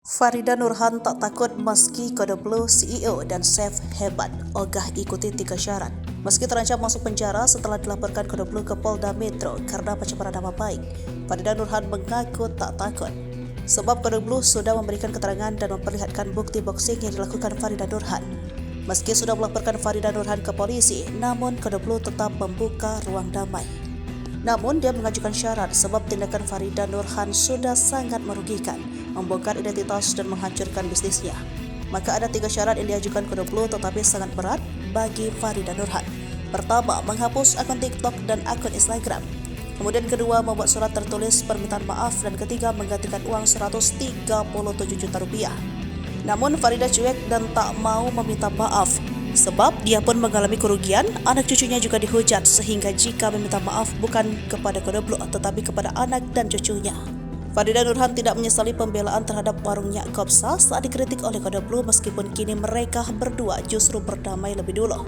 Farida Nurhan tak takut meski Kode Blue CEO dan chef hebat, ogah ikuti 3 syarat. Meski terancam masuk penjara setelah dilaporkan Kode Blue ke Polda Metro karena pencemaran nama baik, Farida Nurhan mengaku tak takut. Sebab Kode Blue sudah memberikan keterangan dan memperlihatkan bukti boxing yang dilakukan Farida Nurhan. Meski sudah melaporkan Farida Nurhan ke polisi, namun Kode Blue tetap membuka ruang damai. Namun dia mengajukan syarat sebab tindakan Farida Nurhan sudah sangat merugikan, membongkar identitas dan menghancurkan bisnisnya. Maka ada 3 syarat yang diajukan Kode Blue tetapi sangat berat bagi Farida Nurhan. Pertama, menghapus akun TikTok dan akun Instagram. Kemudian kedua, membuat surat tertulis permintaan maaf, dan ketiga, menggantikan uang 137 juta rupiah. Namun Farida cuek dan tak mau meminta maaf. Sebab dia pun mengalami kerugian, anak cucunya juga dihujat, sehingga jika meminta maaf bukan kepada Kode Blue tetapi kepada anak dan cucunya. Farida Nurhan tidak menyesali pembelaan terhadap warung Nyak Kopsa saat dikritik oleh Kode Blue meskipun kini mereka berdua justru berdamai lebih dulu.